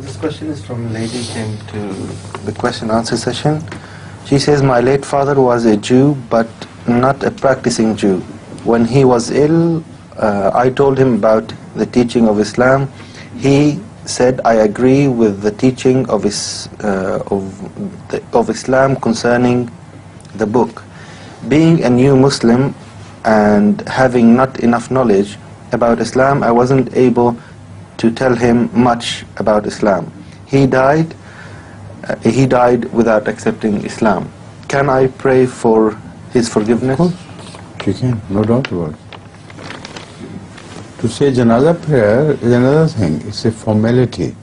This question is from a lady came to the question answer session. She says, my late father was a Jew but not a practicing Jew. When he was ill, I told him about the teaching of Islam. He said, I agree with the teaching of Islam concerning the book. Being a new Muslim and having not enough knowledge about Islam, I wasn't able to tell him much about Islam. He died without accepting Islam. Can I pray for his forgiveness? Of course, you can, no doubt about it. To say Janaza prayer is another thing. It's a formality,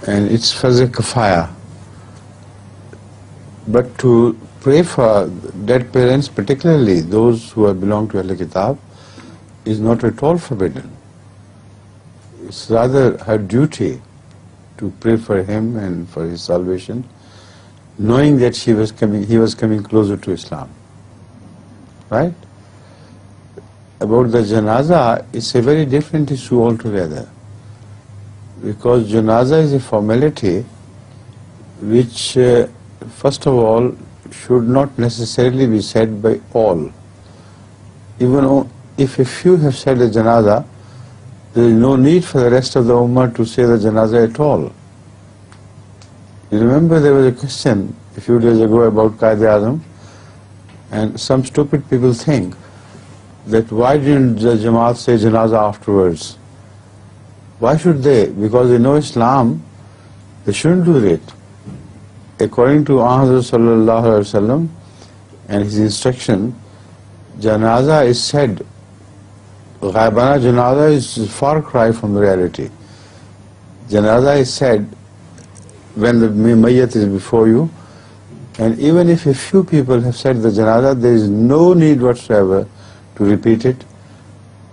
and it's fazl kafaya. But to pray for dead parents, particularly those who belong to Ahl Kitab, is not at all forbidden. It's rather her duty to pray for him and for his salvation, knowing that he was coming closer to Islam. Right? About the Janaza, it's a very different issue altogether. Because Janaza is a formality which, first of all, should not necessarily be said by all. Even if a few have said the Janaza, there is no need for the rest of the Ummah to say the Janaza at all. You remember there was a question a few days ago about Qadiyazm, and some stupid people think that why didn't the Jamaat say Janaza afterwards? Why should they? Because they know Islam, they shouldn't do it. According to Muhammad sallallahu alaihi wasallam and his instruction, Janaza is said, Ghaibana Janaza is a far cry from the reality. Janaza is said when the Mayyat is before you, and even if a few people have said the Janaza, there is no need whatsoever to repeat it.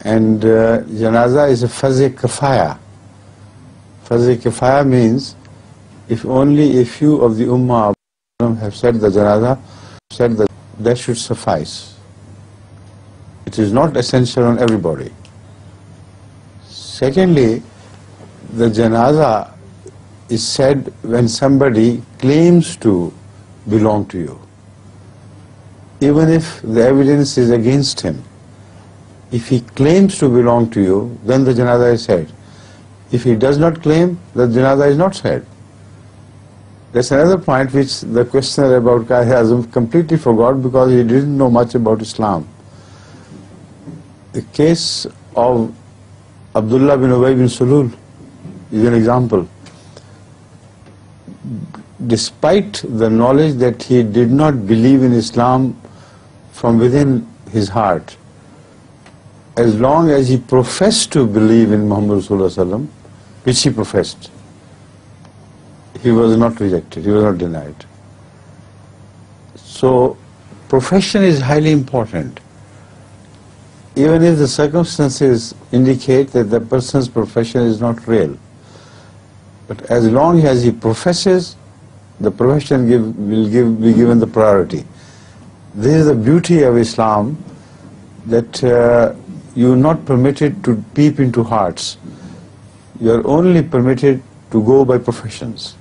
And Janaza is a fazl kafaya. Fazl kafaya means if only a few of the Ummah have said the Janaza, that should suffice. It is not essential on everybody. Secondly, the Janaza is said when somebody claims to belong to you. Even if the evidence is against him, if he claims to belong to you, then the Janaza is said. If he does not claim, the Janaza is not said. That's another point which the questioner about Qadiyazm completely forgot because he didn't know much about Islam. The case of Abdullah bin Ubay bin Salul is an example. Despite the knowledge that he did not believe in Islam from within his heart, as long as he professed to believe in Muhammad Rasulullah, which he professed, he was not rejected, he was not denied. So, profession is highly important. Even if the circumstances indicate that the person's profession is not real. But as long as he professes, the profession will be given the priority. This is the beauty of Islam, that you are not permitted to peep into hearts. You are only permitted to go by professions.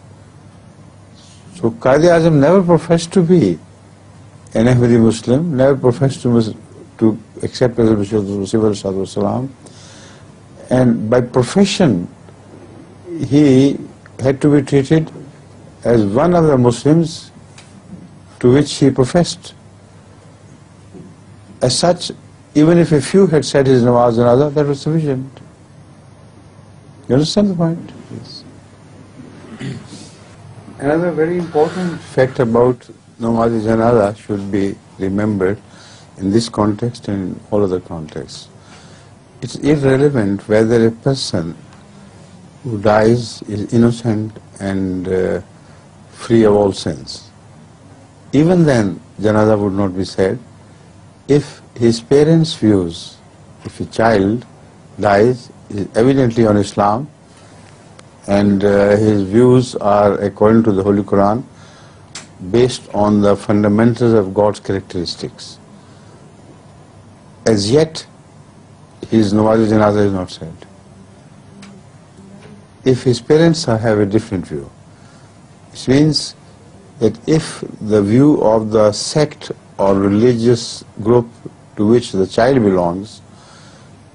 So Qadiyazm never professed to be an Ahmadi Muslim, never professed to accept Rasulullah, and by profession he had to be treated as one of the Muslims to which he professed. As such, even if a few had said his namaz janaza, that was sufficient. You understand the point? Yes. Another very important fact about namaz janaza should be remembered in this context and in all other contexts. It's irrelevant whether a person who dies is innocent and free of all sins. Even then, janaza would not be said if his parents' views, if a child dies, is evidently on Islam and his views are according to the Holy Quran based on the fundamentals of God's characteristics. As yet, his namaz janaza is not said. if his parents have a different view. Which means that if the view of the sect or religious group to which the child belongs,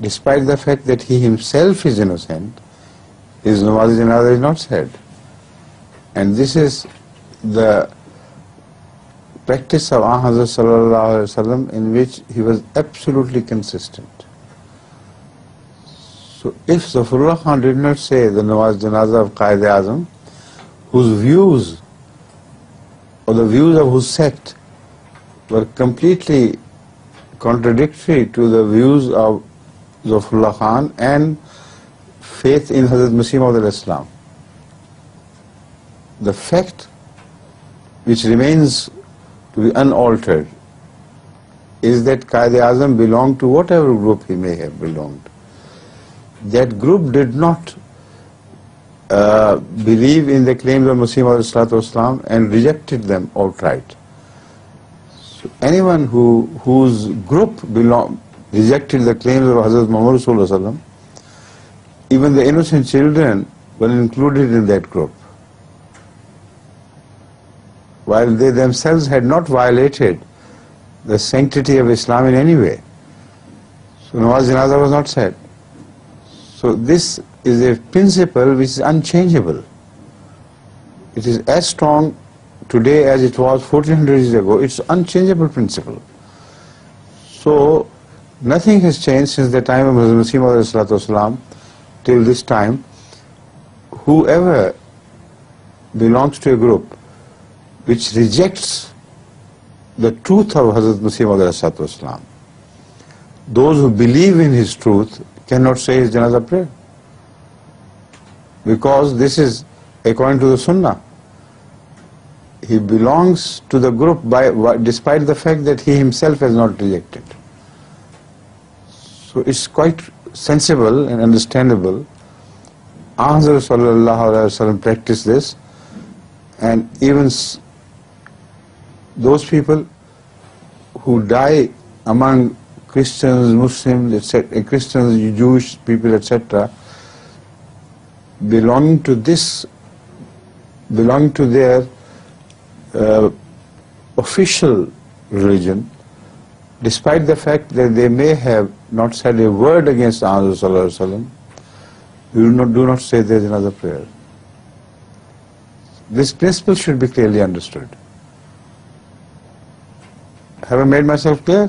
despite the fact that he himself is innocent, his namaz janaza is not said. And this is the practice of Hazrat sallallahu alaihi wasallam, in which he was absolutely consistent. So if Zafrullah Khan did not say the namaz janaza of Qaid-e-Azam, whose views or the views of whose sect were completely contradictory to the views of Zafrullah Khan and faith in Hazrat Masih Maud al-Islam, the fact which remains to be unaltered is that Qaid-e-Azam belonged to whatever group he may have belonged. That group did not believe in the claims of Masih Maud al-Islam and rejected them outright. So anyone whose group rejected the claims of Hazrat Muhammad sallallahu alaihi wasallam, even the innocent children were included in that group, while they themselves had not violated the sanctity of Islam in any way. So namaz janaza was not said. So this is a principle which is unchangeable. It is as strong today as it was 1400 years ago. It's an unchangeable principle. So nothing has changed since the time of Masih Maud al-Islam till this time. Whoever belongs to a group which rejects the truth of Hazrat Masih Maud al-Islam, those who believe in his truth cannot say his Janaza prayer, because this is according to the Sunnah. He belongs to the group despite the fact that he himself has not rejected. So it's quite sensible and understandable. Hazrat sallallahu alaihi wasallam practiced this, and even those people who die among Christians, Muslims, etc., Christians, Jewish people, etc., belonging to their official religion, despite the fact that they may have not said a word against Hazrat sallallahu alaihi wasallam, do not say there is another prayer. This principle should be clearly understood. Have I made myself clear?